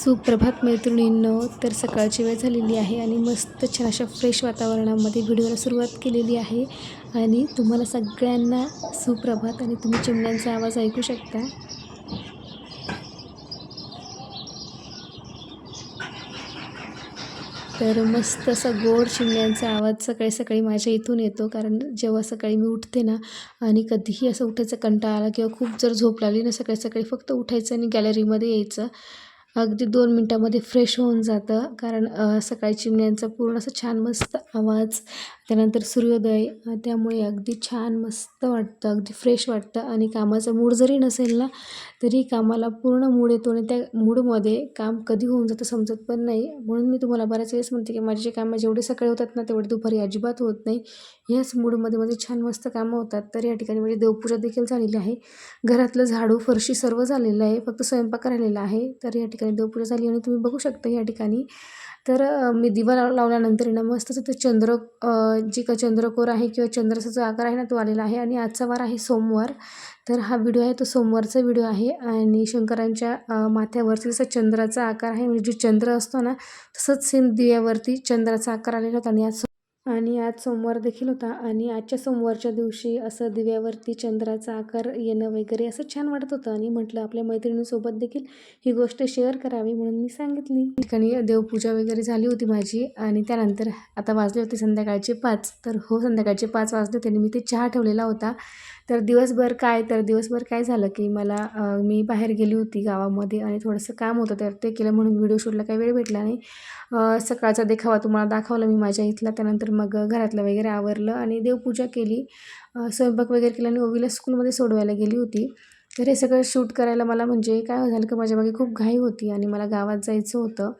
सुप्रभात मैत्रिणींनो. तर सकाळची वेळ झालेली आहे आणि मस्त छान अशा फ्रेश वातावरणामध्ये व्हिडिओला सुरुवात केलेली आहे आणि तुम्हाला सगळ्यांना सुप्रभात. आणि तुम्ही चिमण्यांचा आवाज ऐकू शकता. तर मस्त असा गोड चिमण्यांचा आवाज सकाळी सकाळी माझ्या इथून येतो, कारण जेव्हा सकाळी मी उठते ना आणि कधीही असं उठायचा कंटाळा आला किंवा खूप जर झोप लागली ना, सकाळी सकाळी फक्त उठायचं आणि गॅलरीमध्ये यायचं. अगदी 2 मिनटामध्ये फ्रेश होऊन जातं, कारण सकाळी चिमण्यांचा पूर्ण असं छान मस्त आवाज, त्यानंतर सूर्योदय, त्यामुळे अगदी छान मस्त वाटतं, अगदी फ्रेश वाटतं. आणि कामाचा मूड जरी नसेल ना, तरी कामाला पूर्ण मूड येतो आणि त्या मूडमध्ये काम कधी होऊन जातं समजत पण नाही. म्हणून मी तुम्हाला बऱ्याच वेळेस म्हणते की माझे कामं जेवढे सकाळी होतात ना, तेवढे दुपारी अजिबात होत नाही. ह्याच मूडमध्ये माझे छान मस्त कामं होतात. तर या ठिकाणी माझी देवपूजा देखील झालेली आहे. घरातलं झाडू फरशी सर्व झालेलं आहे, फक्त स्वयंपाक राहिलेला आहे. तर या ठिकाणी देवपूजा झाली आणि तुम्ही बघू शकता या ठिकाणी. तर मी दिवा लावल्यानंतर ना मस्त असं ते जी का चंद्रकोर आहे किंवा चंद्राचा जो आकार आहे ना, तो आलेला आहे. आणि आजचा वार आहे सोमवार. तर हा व्हिडिओ आहे तो सोमवारचा व्हिडिओ आहे. आणि शंकरांच्या माथ्यावरती जसा चंद्राचा आकार आहे, म्हणजे जो चंद्र असतो ना, तसंच सेम दिव्यावरती चंद्राचा आकार आलेला होता. आणि आज सोमवार देखील होता. आणि आजच्या सोमवारच्या दिवशी असं दिव्यावरती चंद्राचा आकार येणं वगैरे असं छान वाटत होतं, आणि म्हटलं आपल्या मैत्रिणींसोबत देखील ही गोष्ट शेअर करावी म्हणून मी सांगितली. ठिकाणी देवपूजा वगैरे झाली होती माझी. आणि त्यानंतर आता वाजले होते संध्याकाळचे 5. तर हो, संध्याकाळचे 5 वाजले होते आणि मी ते चहा ठेवलेला होता. तर दिवसभर काय झालं की मला मी बाहेर गेली होती गावामध्ये आणि थोडंसं काम होतं, तर ते केलं म्हणून व्हिडिओ शूटला काही वेळ भेटला नाही. सकाळचा देखावा तुम्हाला दाखवला मी माझ्या इथला. त्यानंतर मग घरातलं वगैरे आवरलं आणि देवपूजा केली, स्वयंपाक वगैरे केला आणि ओवीला स्कूलमध्ये सोडवायला गेली होती. तर हे सगळं शूट करायला मला म्हणजे काय झालं की माझ्या मागे खूप घाई होती आणि मला गावात जायचं होतं,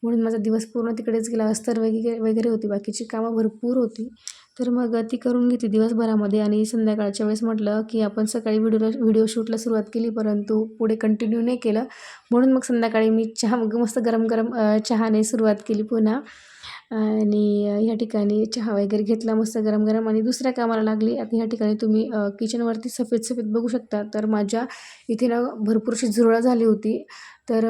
म्हणून माझा दिवस पूर्ण तिकडेच गेला. अस्तर वगैरे होती, बाकीची कामं भरपूर होती. तर मग ती करून घेतली दिवसभरामध्ये. आणि संध्याकाळच्या वेळेस म्हटलं की आपण सकाळी व्हिडिओ शूटला सुरुवात केली, परंतु पुढे कंटिन्यू नाही केलं. म्हणून मग संध्याकाळी मी मस्त गरम गरम चहाने सुरुवात केली पुन्हा. आणि ह्या ठिकाणी चहा वगैरे घेतला मस्त गरम गरम आणि दुसऱ्या कामाला लागली. आता ह्या ठिकाणी तुम्ही किचनवरती सफेद सफेद बघू शकता. तर माझ्या इथे ना भरपूरशी झुरळ झाली होती. तर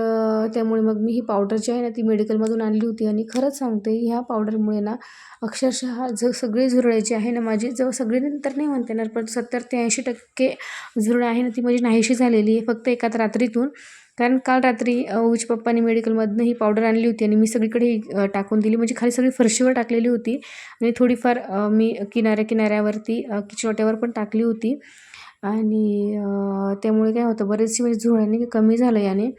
त्यामुळे मग मी ही पावडर जी आहे ना, ती मेडिकलमधून आणली होती. आणि खरंच सांगते, ह्या पावडरमुळे ना अक्षरशः सगळी झुरळे जी आहे ना माझी, सगळी तर नाही म्हणता येणार, पण 70 ते 80% झुरळ आहे ना, ती माझी नाहीशी झालेली आहे फक्त एका रात्रीतून. कारण काल रात्री ओवीच्या पप्पांनी मेडिकलमधनं ही पावडर आणली होती आणि मी सगळीकडे टाकून दिली, म्हणजे खाली सगळी फरशीवर टाकलेली होती आणि थोडीफार मी किनाऱ्यावरती किचोट्यावर पण टाकली होती. आणि त्यामुळे काय होतं, बरेचशी म्हणजे झुरळांनी कमी झालं याने.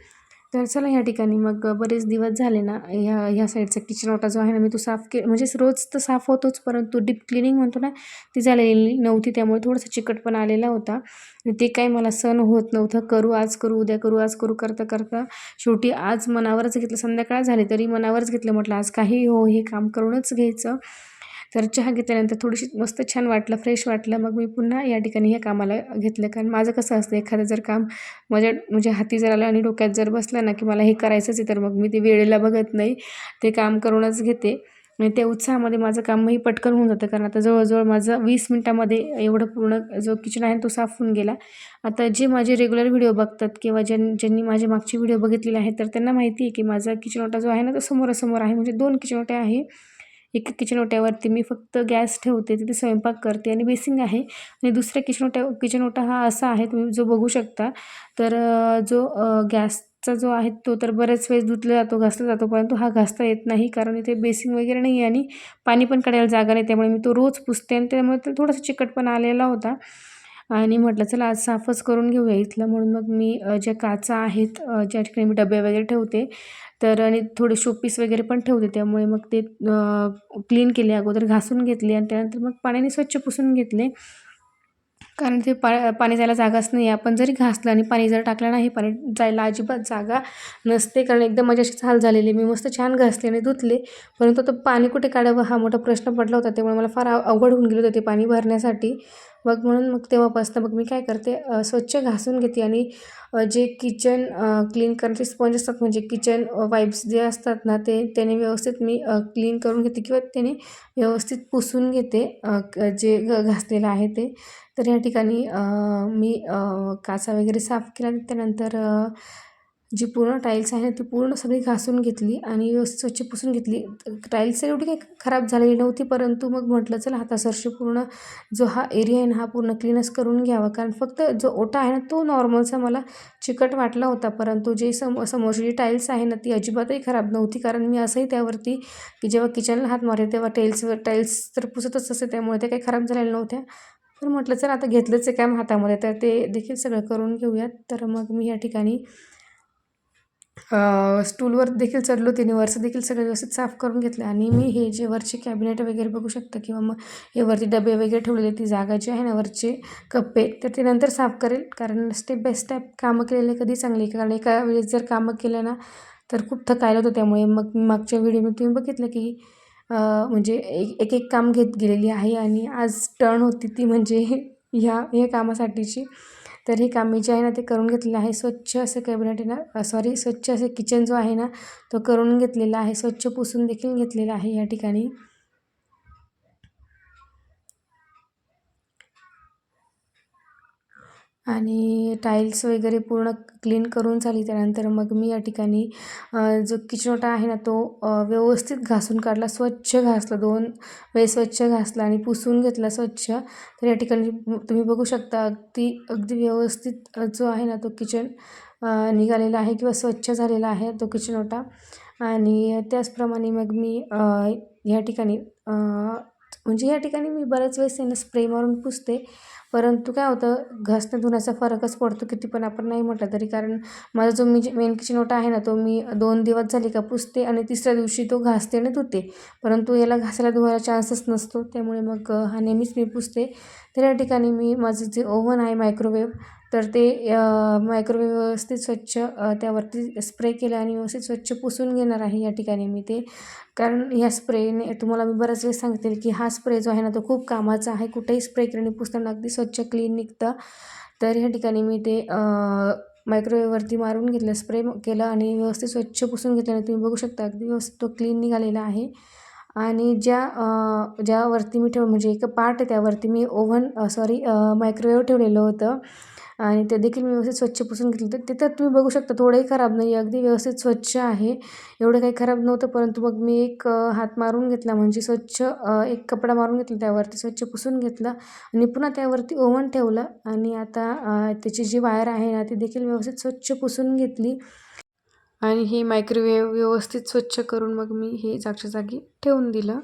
तर चला ह्या ठिकाणी मग बरेच दिवस झाले ना, ह्या साईडचा किचन ओटा जो आहे ना, मी तो साफ म्हणजे रोज तर साफ होतोच, परंतु डीप क्लिनिंग म्हणतो ना, ती झालेली नव्हती. त्यामुळे थोडंसं चिकटपणा आलेला होता आणि ते काही मला सहन होत नव्हतं. करू आज करू उद्या करू आज करू करता करता शेवटी आज मनावरच घेतलं. संध्याकाळ झाली तरी मनावरच घेतलं, म्हटलं आज काही हो हे काम करूनच घ्यायचं. तर चहा घेतल्यानंतर थोडीशी मस्त छान वाटलं, फ्रेश वाटलं. मग मी पुन्हा या ठिकाणी ह्या कामाला घेतलं, कारण माझं कसं असतं, एखादं जर काम म्हणजे हाती जर आलं आणि डोक्यात जर बसलं ना की मला हे करायचंच आहे, तर मग मी ते वेळेला बघत नाही, ते काम करूनच घेते. आणि त्या उत्साहामध्ये माझं कामही पटकन होऊन जातं, कारण आता जवळजवळ माझं 20 मिनटामध्ये एवढं पूर्ण जो किचन आहे तो साफ होऊन गेला. आता जे माझे रेग्युलर व्हिडिओ बघतात किंवा ज्यांनी माझे मागचे व्हिडिओ बघितलेले आहेत, तर त्यांना माहिती आहे की माझा किचन ओटा जो आहे ना, तो समोरासमोर आहे. म्हणजे 2 किचन ओटे आहे. एका किचन ओट्यावरती मी फक्त गॅस ठेवते, तिथे स्वयंपाक करते आणि बेसिंग आहे. आणि दुसऱ्या किचन ओटा हा असा आहे, तुम्ही जो बघू शकता. तर जो गॅसचा जो आहे तो तर बरेच वेळेस धुतला जातो, घासला जातो, परंतु हा घासता येत नाही, कारण इथे बेसिंग वगैरे नाही आहे आणि पाणी पण काढायला जागा नाही. त्यामुळे मी तो रोज पुसते आणि त्यामुळे तो थोडासा चिकटपणा आलेला होता. आणि म्हटलं चला आज साफच करून घेऊया इथलं. म्हणून मग मी ज्या काचा आहेत, ज्या ठिकाणी मी डबे वगैरे ठेवते, तर आणि थोडे शोपीस वगैरे पण ठेवते, त्यामुळे मग ते क्लीन केले, अगोदर घासून घेतले आणि त्यानंतर मग पाण्याने स्वच्छ पुसून घेतले. कारण ते पाणी जायला जागाच नाही. आपण जरी घासलं आणि पाणी जर टाकलं नाही, पाणी जायला अजिबात जागा नसते, कारण एकदम माझी अशीच हाल झालेली. मी मस्त छान घासले आणि धुतले, परंतु आता पाणी कुठे काढावं हा मोठा प्रश्न पडला होता. त्यामुळे मला फार अवघड होऊन गेलं होतं ते पाणी भरण्यासाठी. म्हणून तेव्हापासून मग मी काय करते, स्वच्छ घासून घेते आणि जे किचन क्लीन करण्याचे स्पंज असतात, म्हणजे किचन वाईप्स जे असतात ना, त्याने व्यवस्थित मी क्लीन करून घेते किंवा त्याने व्यवस्थित पुसून घेते जे घासलेलं आहे ते. तर या ठिकाणी मी काचा वगैरे साफ केला. त्यानंतर जी पूर्ण टाईल्स आहे ना ती पूर्ण सगळी घासून घेतली आणि व्यवस्थित स्वच्छ पुसून घेतली. टाईल्स एवढी काही खराब झालेली नव्हती, परंतु मग म्हटलं चला हातासरशी पूर्ण जो हा एरिया आहे ना हा पूर्ण क्लीनच करून घ्यावा. कारण फक्त जो ओटा आहे ना तो नॉर्मलचा मला चिकट वाटला होता, परंतु जे समोरची जी टाईल्स आहे ना ती अजिबातही खराब नव्हती. कारण मी असंही त्यावरती की जेव्हा किचनला हात मारते तेव्हा टाईल्स तर पुसतच असते, त्यामुळे ते काही खराब झालेल्या नव्हत्या. तर म्हटलं चला आता घेतलंच आहे काम हातामध्ये तर ते देखील सगळं करून घेऊयात. तर मग मी या ठिकाणी स्टूलवर देखील चढलो तिने वरचं देखील सगळं व्यवस्थित साफ करून घेतलं. आणि मी हे जे वरचे कॅबिनेट वगैरे बघू शकता किंवा मग हे वरती डबे वगैरे ठेवलेले ती जागा जी आहे ना वरचे कप्पे तर ते नंतर साफ करेल. कारण स्टेप बाय स्टेप कामं केलेले कधी चांगले, कारण एका वेळेस जर कामं केलं ना तर खूप थकायला होतं. त्यामुळे मग मागच्या व्हिडिओमध्ये तुम्ही बघितलं की म्हणजे एक एक काम घेत गेलेली आहे आणि आज टर्न होती ती म्हणजे ह्या कामासाठीची. तर हे काम मी जे आहे ना ते करून घेतलेलं आहे. स्वच्छ असं कॅबिनेट आहे ना स्वच्छ असं किचन जो आहे ना तो करून घेतलेला आहे. स्वच्छ पुसून देखील घेतलेला आहे या ठिकाणी. आणि टाईल्स वगैरे पूर्ण क्लीन करून झाली. त्यानंतर मग मी या ठिकाणी जो किचन ओटा आहे ना तो व्यवस्थित घासून काढला, स्वच्छ घासला, 2 वेळेस स्वच्छ घासला आणि पुसून घेतला स्वच्छ. तर या ठिकाणी तुम्ही बघू शकता अगदी व्यवस्थित जो आहे ना तो किचन निघालेला आहे किंवा स्वच्छ झालेला आहे तो किचन ओटा. आणि त्याचप्रमाणे मग मी ह्या ठिकाणी म्हणजे या ठिकाणी मी बऱ्याच वेळेस त्यांना स्प्रे मारून पुसते, परंतु काय होतं घासण्या धुण्याचा फरकच पडतो किती पण आपण नाही म्हटलं तरी. कारण माझा जो मेन किचन ओटा आहे ना तो मी 2 दिवस झाले का पुसते आणि तिसऱ्या दिवशी तो घासते आणि धुते, परंतु याला घासायला धुवायला चान्सच नसतो. त्यामुळे मग हा नेहमीच मी पुसते. तर या ठिकाणी मी माझं जे ओव्हन आहे मायक्रोवेव्ह तर ते मायक्रोवेव्ह व्यवस्थित स्वच्छ त्यावरती स्प्रे केलं आणि व्यवस्थित स्वच्छ पुसून घेणार आहे या ठिकाणी मी ते. कारण ह्या स्प्रेने तुम्हाला मी बऱ्याच वेळेस सांगते की हा स्प्रे जो आहे ना तो खूप कामाचा आहे. कुठेही स्प्रे केल्याने पुसताना अगदी स्वच्छ क्लीन निघतं. तर ह्या ठिकाणी मी ते मायक्रोवेव्हवरती मारून घेतलं, स्प्रे केलं आणि व्यवस्थित स्वच्छ पुसून घेतल्याने तुम्ही बघू शकता अगदी व्यवस्थित तो क्लीन निघालेला आहे. आणि ज्यावरती मी म्हणजे एक पार्ट आहे त्यावरती मी मायक्रोवेव्ह ठेवलेलं होतं आणि ते देखील मी व्यवस्थित स्वच्छ पुसून घेतलं. तर तिथं तुम्ही बघू शकता थोडंही खराब नाही आहे, अगदी व्यवस्थित स्वच्छ आहे. एवढं काही खराब नव्हतं, परंतु मग मी एक हात मारून घेतला म्हणजे स्वच्छ एक कपडा मारून घेतला त्यावरती स्वच्छ पुसून घेतलं आणि पुन्हा त्यावरती ओव्हन ठेवलं. आणि आता त्याची जी वायर आहे ना ती देखील व्यवस्थित स्वच्छ पुसून घेतली आणि हे मायक्रोवेव्ह व्यवस्थित स्वच्छ करून मग मी हे जागच्या जागी ठेवून दिलं.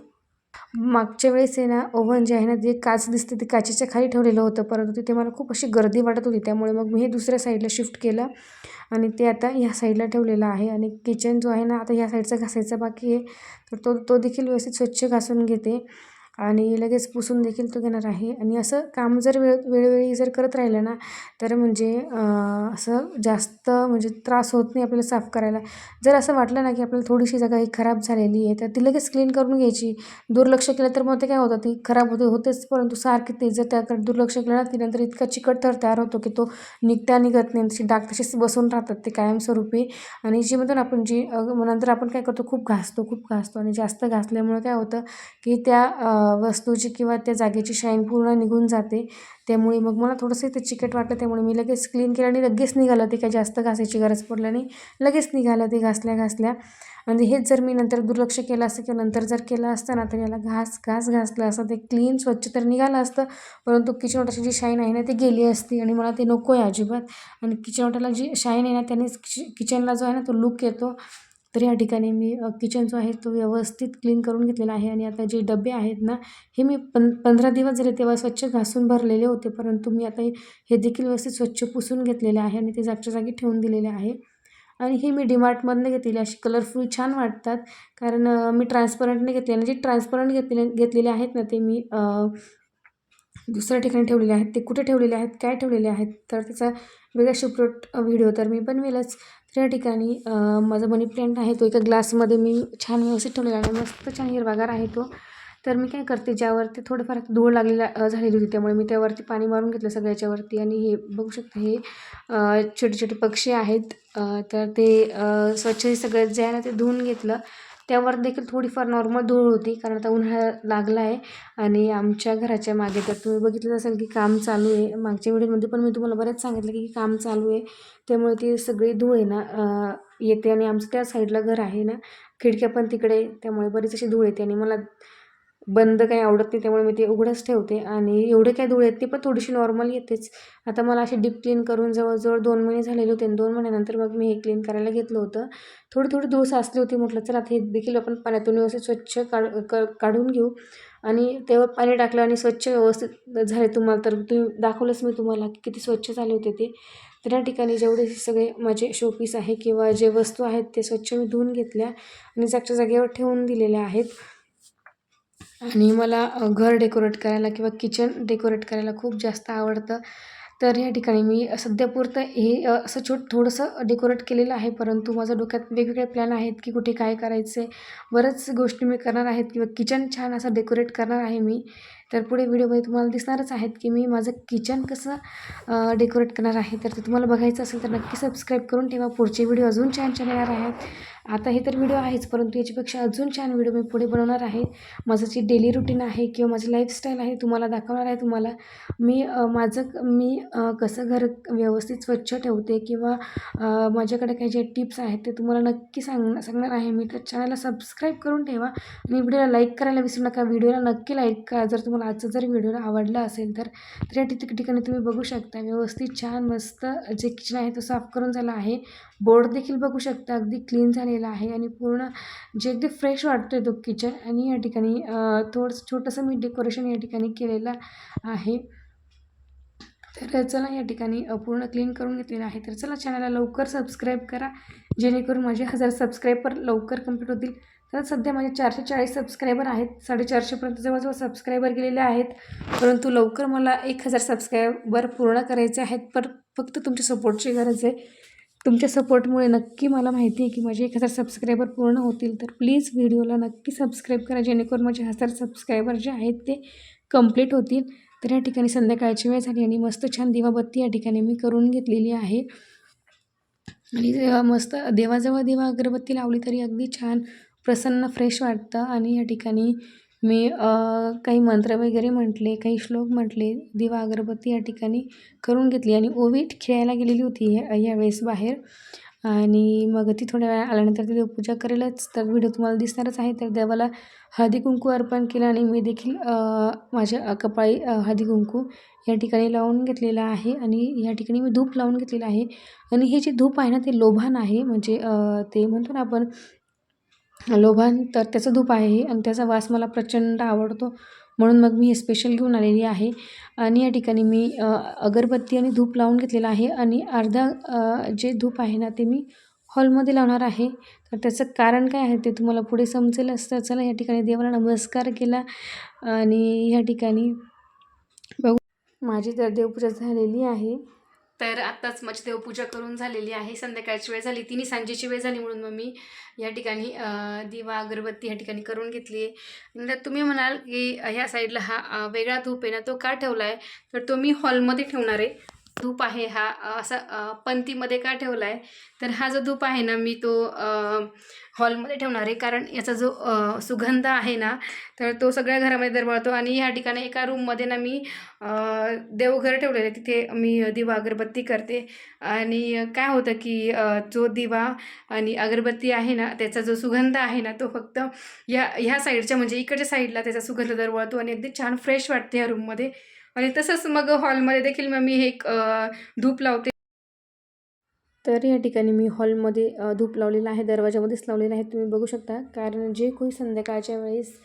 मागच्या वेळेस आहे ना ओव्हन जे आहे ना जे काच दिसते ते काचेच्या खाली ठेवलेलं होतं, परंतु तिथे मला खूप अशी गर्दी वाटत होती. त्यामुळे मग मी हे दुसऱ्या साईडला शिफ्ट केलं आणि ते आता ह्या साईडला ठेवलेलं आहे. आणि किचन जो आहे ना आता ह्या साईडचा घासायचा बाकी आहे, तर तो देखील व्यवस्थित स्वच्छ घासून घेते आणि लगेच पुसून देखील तो घेणार आहे. आणि असं काम जर वेळोवेळी जर करत राहिलं ना तर म्हणजे असं जास्त म्हणजे त्रास होत नाही आपल्याला साफ करायला. जर असं वाटलं ना की आपल्याला थोडीशी जागा ही खराब झालेली आहे तर ती लगेच क्लीन करून घ्यायची. दुर्लक्ष केलं तर मग ते काय होतं ती खराब होतेच, परंतु सारखी ते जर त्याकडे दुर्लक्ष केलं ना ती नंतर इतका चिकट थर तयार होतो की तो निघत नाही. तशी डाग तसेच बसून राहतात ते कायमस्वरूपी. आणि जी म्हणतो ना आपण नंतर आपण काय करतो खूप घासतो आणि जास्त घासल्यामुळे काय होतं की त्या वस्तूची किंवा त्या जागेची शाईन पूर्ण निघून जाते. त्यामुळे मग मला थोडंसं ते चिकट वाटलं, त्यामुळे मी लगेच क्लीन केलं आणि लगेच निघालं. ते काही जास्त घासायची गरज पडली नाही, लगेच निघालं ते घासल्या. आणि हेच जर मी नंतर दुर्लक्ष केलं असतं किंवा नंतर जर केलं असतं ना तर याला घासलं असतं ते क्लीन स्वच्छ तर निघालं असतं, परंतु किचन ओट्याची जी शाईन आहे ना ती गेली असती आणि मला ते नको आहे अजिबात. आणि किचन ओट्याला जी शाईन आहे ना त्यानेच किचनला जो आहे ना तो लुक येतो. तर या ठिकाणी मी किचन जो आहे तो व्यवस्थित क्लीन करून घेतलेला आहे. आणि आता जे डबे आहेत ना हे मी 15 दिवस झाले तेव्हा स्वच्छ घासून भरलेले होते, परंतु मी आता हे देखील व्यवस्थित स्वच्छ पुसून घेतलेले आहे आणि ते जागच्या जागी ठेवून दिलेले आहे. आणि हे मी डीमार्टमधनं घेतलेले, अशी कलरफुल छान वाटतात. कारण मी ट्रान्सपरंटने घेतले आणि जे ट्रान्सपरंट घेतलेले आहेत ना ते मी दुसऱ्या ठिकाणी ठेवलेले आहेत. ते कुठे ठेवलेले आहेत, काय ठेवलेले आहेत तर त्याचा वेगळा सेपरेट व्हिडिओ तर मी बनवेलच. तर या ठिकाणी माझा मनी प्लांट आहे तो एका ग्लासमध्ये मी छान व्यवस्थित ठेवलेला आहे, मस्त छान हिरवागार आहे तो. तर मी काय करते ज्यावरती थोडंफार धूळ झालेली होती त्यामुळे मी त्यावरती पाणी मारून घेतलं सगळ्याच्यावरती. आणि हे बघू शकता हे छोटे छोटे पक्षी आहेत, तर ते स्वच्छ सगळं जे आहे ना ते धुवून घेतलं. त्यावर देखील थोडीफार नॉर्मल धूळ होती, कारण आता उन्हाळा लागला आहे आणि आमच्या घराच्या मागे तर तुम्ही बघितलं असेल की काम चालू आहे. मागच्या व्हिडिओमध्ये पण मी तुम्हाला बरेच सांगितलं की काम चालू आहे, त्यामुळे ती सगळी धूळ आहे ना येते. आणि आमचं त्या साईडला घर आहे ना, खिडक्या पण तिकडे, त्यामुळे बरीच अशी धूळ येते आणि मला बंद काही आवडत नाही, त्यामुळे मी ते उघडंच ठेवते. आणि एवढे काही धूळ येते पण थोडीशी नॉर्मल येतेच. आता मला अशी डीप क्लीन करून जवळजवळ 2 महिने झालेले होते आणि 2 महिन्यानंतर मग मी हे क्लीन करायला घेतलं होतं. थोडी थोडी धूळ साचली होती, म्हटलं चला आता हे देखील आपण पाण्यातून व्यवस्थित स्वच्छ काढून घेऊ. आणि तेव्हा पाणी टाकलं आणि स्वच्छ व्यवस्थित झाले. तुम्हाला तर दाखवलंच मी तुम्हाला की किती स्वच्छ झाले होते ते. तर या ठिकाणी जेवढे सगळे माझे शोपीस आहे किंवा जे वस्तू आहेत ते स्वच्छ मी धुवून घेतल्या आणि जागच्या जागेवर ठेवून दिलेल्या आहेत. आणि मला घर डेकोरेट करायला किंवा किचन डेकोरेट करायला खूप जास्त आवडतं. तर या ठिकाणी मी सध्यापुरतं हे असं थोडंसं डेकोरेट केलेलं आहे, परंतु माझ्या डोक्यात वेगवेगळे प्लॅन आहेत की कुठे काय करायचं आहे. बऱ्याच गोष्टी मी करणार आहेत किंवा किचन छान असं डेकोरेट करणार आहे मी. तर पुढे व्हिडिओमध्ये तुम्हाला दिसणारच आहेत की मी माझं किचन कसं डेकोरेट करणार आहे. तर ते तुम्हाला बघायचं असेल तर नक्की सबस्क्राईब करून ठेवा. पुढचे व्हिडिओ अजून छान छान येणार आहेत. आता हे तर व्हिडिओ आहेच, परंतु याच्यापेक्षा अजून छान व्हिडिओ मी पुढे बनवणार आहे. माझं जी डेली रुटीन आहे किंवा माझी लाईफस्टाईल आहे तुम्हाला दाखवणार आहे. तुम्हाला मी कसं घर व्यवस्थित स्वच्छ ठेवते किंवा माझ्याकडे काही जे टिप्स आहेत ते तुम्हाला नक्की सांगणार आहे मी. तर चॅनलला सबस्क्राईब करून ठेवा आणि व्हिडिओला लाईक करायला विसरू नका. व्हिडिओला नक्की लाईक करा जर तुम्हाला आजचं जर व्हिडिओला आवडला असेल तर. या ठिकाणी तुम्ही बघू शकता व्यवस्थित छान मस्त जे किचन आहे तो साफ करून झाला आहे. बोर्ड देखील बघू शकता अगदी क्लीन झालेला आहे आणि पूर्ण जे अगदी फ्रेश वाटतो आहे तो किचन. आणि या ठिकाणी थोडंसं छोटंसं मी डेकोरेशन या ठिकाणी केलेलं आहे. तर चला या ठिकाणी पूर्ण क्लीन करून घेतलेलं आहे. तर चला चॅनलला लवकर सबस्क्राईब करा, जेणेकरून माझे 1000 सबस्क्रायबर लवकर कंप्लीट होतील. तर सध्या माझे 440 सबस्क्रायबर आहेत. 450पर्यंत जवळजवळ सबस्क्रायबर गेलेले आहेत, परंतु लवकर मला 1000 सबस्क्रायबर पूर्ण करायचे आहेत. फक्त तुमच्या सपोर्टची गरज आहे. तुमच्या सपोर्टमुळे नक्की मला माहिती आहे की माझे 1000 सबस्क्रायबर पूर्ण होतील. तर प्लीज व्हिडिओला नक्की सबस्क्राईब करा, जेणेकरून माझे 1000 सबस्क्रायबर जे आहेत ते कंप्लीट होतील. तर या ठिकाणी संध्याकाळची वेळ झाली आणि मस्त छान दिवाबत्ती या ठिकाणी मी करून घेतलेली आहे. आणि मस्त देवाजवळ दिवा अगरबत्ती लावली तरी अगदी छान प्रसन्न फ्रेश वाटतं. आणि या ठिकाणी मी काही मंत्र वगैरे म्हटले, काही श्लोक म्हटले, दिवा अगरबत्ती या ठिकाणी करून घेतली आणि ओवी खेळायला गेलेली होती यावेळेस बाहेर. आणि मग ती थोड्या वेळा आल्यानंतर ती देवपूजा करेलच. तर व्हिडिओ तुम्हाला दिसणारच आहे. तर देवाला हळदी कुंकू अर्पण केलं आणि मी देखील माझ्या कपाळी हळदी कुंकू या ठिकाणी लावून घेतलेलं आहे. आणि या ठिकाणी मी धूप लावून घेतलेलं आहे. आणि हे जे धूप आहे ना ते लोभान आहे, म्हणजे ते म्हणतो ना आपण लोभान, तर त्याचं धूप आहे हे आणि त्याचा वास मला प्रचंड आवडतो, म्हणून मग मी हे स्पेशल घेऊन आलेली आहे. आणि या ठिकाणी मी अगरबत्ती आणि धूप लावून घेतलेलं आहे आणि अर्धा जे धूप आहे ना ते मी हॉलमध्ये लावणार आहे. तर त्याचं कारण काय आहे ते तुम्हाला पुढे समजेलच. तर चला या ठिकाणी देवाला नमस्कार केला आणि या ठिकाणी बघू माझी तर देवपूजा झालेली आहे. तर आत्ताच माझी देवपूजा करून झालेली आहे. संध्याकाळची वेळ झाली, तिन्ही सांजेची वेळ झाली, म्हणून मग मी या ठिकाणी दिवा अगरबत्ती या ठिकाणी करून घेतली आहे. नंतर तुम्ही म्हणाल की ह्या साईडला हा वेगळा धूप आहे ना तो का ठेवला आहे, तर तो मी हॉलमध्ये ठेवणार आहे. धूप आहे हा असा पंथीमध्ये का ठेवला आहे, तर हा जो धूप आहे ना मी तो हॉलमध्ये ठेवणार आहे. कारण याचा जो सुगंध आहे ना तर तो सगळ्या घरामध्ये दरवळतो. आणि ह्या ठिकाणी एका रूममध्ये ना मी देवघर ठेवलेलं आहे, तिथे मी दिवा अगरबत्ती करते. आणि काय होतं की जो दिवा आणि अगरबत्ती आहे ना त्याचा जो सुगंध आहे ना तो फक्त ह्या साईडच्या म्हणजे इकडच्या साईडला त्याचा सुगंध दरवळतो आणि अगदी छान फ्रेश वाटते या रूममध्ये. आणि तसंच मग हॉलमध्ये देखील मग मी हे एक धूप लावते. तर या ठिकाणी मी हॉलमध्ये धूप लावलेला आहे, दरवाजामध्येच लावलेला आहे, तुम्ही बघू शकता. कारण जे कोणी संध्याकाळच्या वेळेस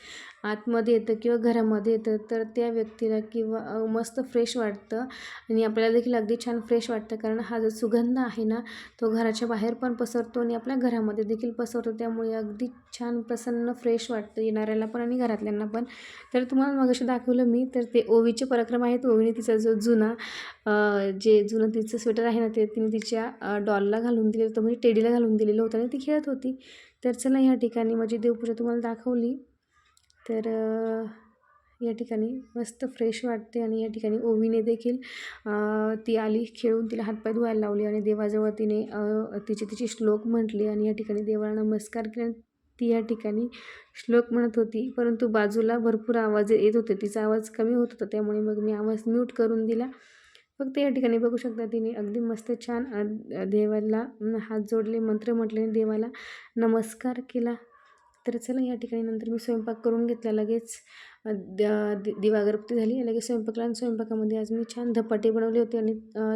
आतमध्ये येतं किंवा घरामध्ये येतं तर त्या व्यक्तीला किंवा मस्त फ्रेश वाटतं आणि आपल्याला देखील अगदी छान फ्रेश वाटतं. कारण हा जो सुगंध आहे ना तो घराच्या बाहेर पण पसरतो आणि आपल्या घरामध्ये देखील पसरतो, त्यामुळे अगदी छान प्रसन्न फ्रेश वाटतं येणाऱ्याला पण आणि घरातल्यांना पण. तर तुम्हाला मगाशी दाखवलं मी, तर ते ओवीचे पराक्रम आहेत. ओवीने तिचा जो जुनं तिचं स्वेटर आहे ना ते तिने तिच्या डॉलला घालून दिलेलं होतं, म्हणजे टेडीला घालून दिलेलं होतं आणि ती खेळत होती. तर चला या ठिकाणी माझी देवपूजा तुम्हाला दाखवली. तर या ठिकाणी मस्त फ्रेश वाटते. आणि या ठिकाणी ओवीने देखील ती आली खेळून, तिला हातपाय धुवायला लावले आणि देवाजवळ तिने तिचे श्लोक म्हटले आणि या ठिकाणी देवाला नमस्कार केला. ती या ठिकाणी श्लोक म्हणत होती, परंतु बाजूला भरपूर आवाज येत होते. तिचा आवाज कमी होत होता, त्यामुळे मग मी आवाज म्यूट करून दिला. फक्त या ठिकाणी बघू शकता तिने अगदी मस्त छान देवाला हात जोडले, मंत्र म्हटले, देवाला नमस्कार केला. तर चला या ठिकाणी नंतर मी स्वयंपाक करून घेतला. लगेच दिवागरबत्ती झाली, लगेच स्वयंपाकला. आणि स्वयंपाकामध्ये आज मी छान धपाटे बनवले होते आणि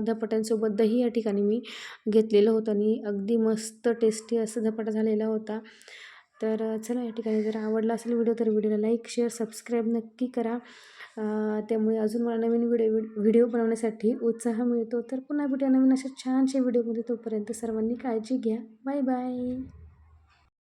धपाट्यांसोबत दही या ठिकाणी मी घेतलेलं होतं आणि अगदी मस्त टेस्टी असं धपाटा झालेला होता. तर चला या ठिकाणी जर आवडला असेल व्हिडिओ तर व्हिडिओला लाईक शेअर सबस्क्राईब नक्की करा. त्यामुळे अजून मला नवीन व्हिडिओ बनवण्यासाठी उत्साह मिळतो. तर पुन्हा भेटूया नवीन अशा छानशा व्हिडिओमध्ये. तोपर्यंत सर्वांनी काळजी घ्या. Bye bye.